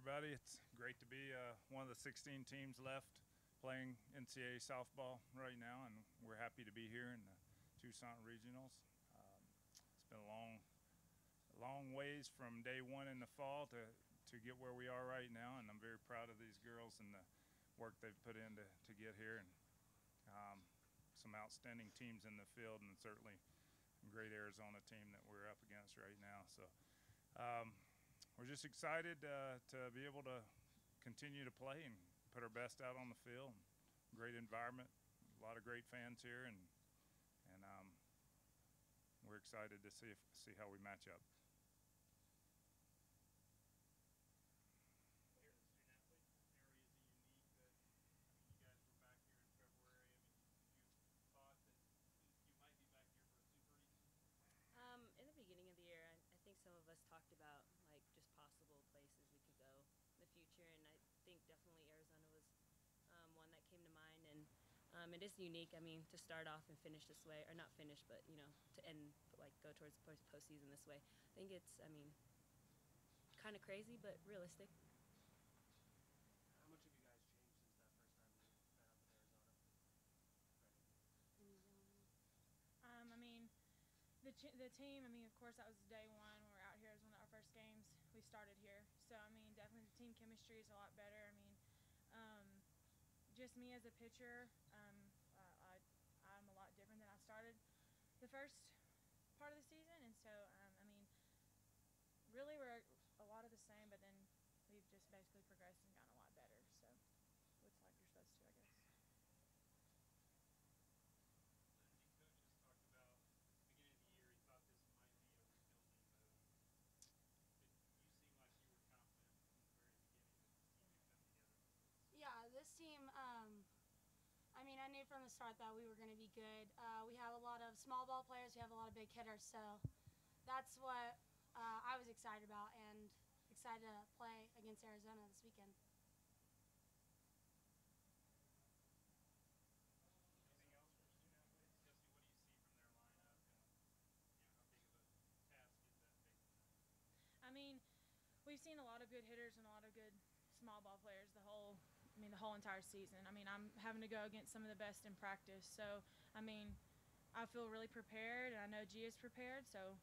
everybody. It's great to be one of the 16 teams left playing NCAA softball right now, and we're happy to be here in the Tucson Regionals. It's been a long ways from day one in the fall to get where we are right now, and I'm very proud of these girls and the work they've put in to get here, and some outstanding teams in the field, and certainly a great Arizona team that we're up against right now. So we're just excited to be able to continue to play and put our best out on the field. Great environment, a lot of great fans here, and we're excited to see how we match up. Here in the student athlete area is unique. You guys were back here in February. You thought that you might be back here for a Super East? In the beginning of the year, I think some of us talked about like just possible places we could go in the future, and I think definitely Arizona was one that came to mind. And it is unique. I mean, to start off and finish this way, or not finish, but to end go towards the postseason this way. I think it's, kind of crazy, but realistic. How much have you guys changed since that first time you met up in Arizona? The team, of course, that was day one. When we were out here. It was one of our first games. We started here. So, definitely the team chemistry is a lot better. Just me as a pitcher, I'm a lot different than I started the first part of the season. And so, really we're a lot of the same, but then we've just basically progressed and gotten a lot better. So, it's like you're supposed to, I guess. Lindsey, Coach just talked about beginning of the year, he thought this might be a rebuilding mode. You seem like you were confident from the very beginning that this team would come together. Yeah, this team, I knew from the start that we were going to be good. We have a lot of small ball players. We have a lot of big hitters. So that's what I was excited about, and excited to play against Arizona this weekend. Anything else for student athletes? Kelsee, what do you see from their lineup, and how big of a task is that facing them? We've seen a lot of good hitters and a lot of good small ball players the whole entire season. I'm having to go against some of the best in practice. So, I feel really prepared, and I know Gia's prepared, so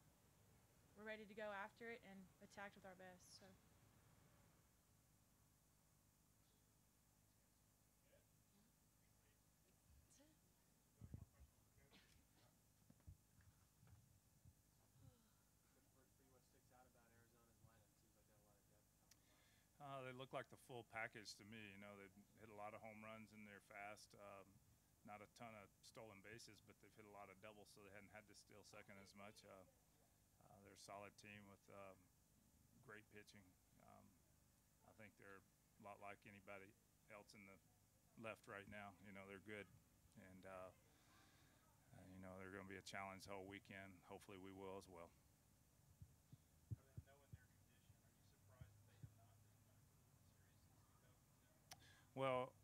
we're ready to go after it and attack with our best. So. What sticks out about Arizona's lineup? It seems like they have a lot of depth top to bottom. They look like the full package to me. They've hit a lot of home runs and they're fast. Not a ton of stolen bases, but they've hit a lot of doubles, so they hadn't had to steal second as much. They're a solid team with great pitching. I think they're a lot like anybody else in the left right now. They're good, and they're going to be a challenge the whole weekend. Hopefully we will as well. Knowing their condition, are you surprised that they have not been back to the World Series since 2010? Well,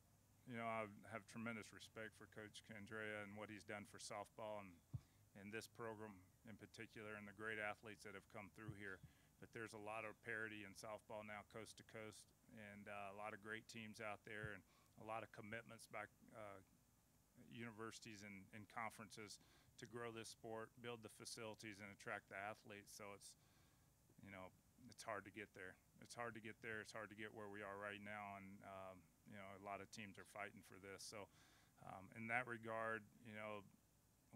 I have tremendous respect for Coach Candrea and what he's done for softball and this program in particular, and the great athletes that have come through here. But there's a lot of parity in softball now, coast to coast, and a lot of great teams out there, and a lot of commitments by universities and conferences to grow this sport, build the facilities, and attract the athletes. So it's hard to get there. It's hard to get there. It's hard to get where we are right now, and a lot of teams are fighting for this. So in that regard,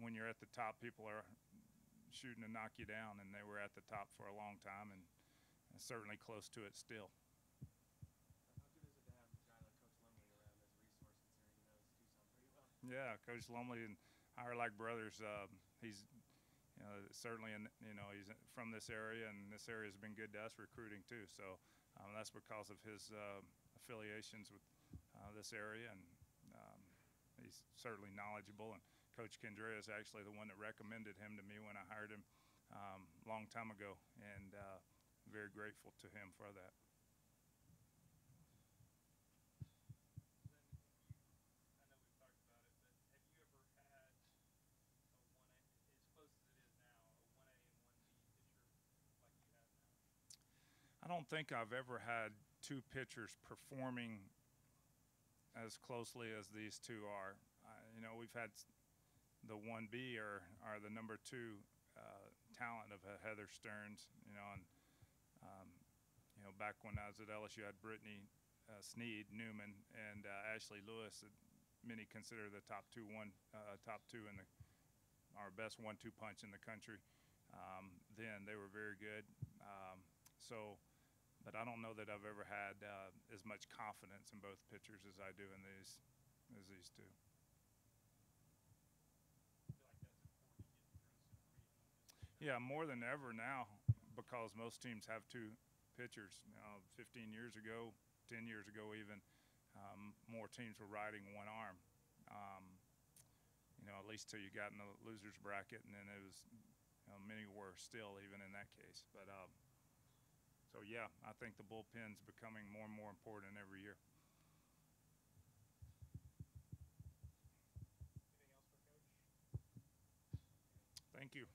when you're at the top, people are shooting to knock you down, and they were at the top for a long time, and certainly close to it still. How good is it to have a guy like Coach Lumley around as a resource, considering he knows Tucson pretty well? Yeah, Coach Lumley and I are like brothers. He's certainly he's from this area, and this area has been good to us recruiting too. So that's because of his affiliations with this area, and he's certainly knowledgeable. And Coach Candrea is actually the one that recommended him to me when I hired him a long time ago, and very grateful to him for that. I know we've talked about it, but have you ever had a 1A, as close as it is now, a 1A and 1B pitcher like you have now? I don't think I've ever had two pitchers performing as closely as these two are. You know, we've had the 1B or the number 2 talent of Heather Stearns, you know, and you know, back when I was at LSU, I had Brittany Sneed, Newman, and Ashley Lewis. That many consider the top two in the our best 1-2 punch in the country. Then they were very good. But I don't know that I've ever had as much confidence in both pitchers as I do in these two. Yeah, more than ever now, because most teams have two pitchers. You know, 15 years ago, 10 years ago even, more teams were riding one arm. You know, at least till you got in the losers bracket, and then it was, you know, many were still even in that case. But so yeah, I think the bullpen's becoming more and more important every year. Anything else for Coach? Thank you.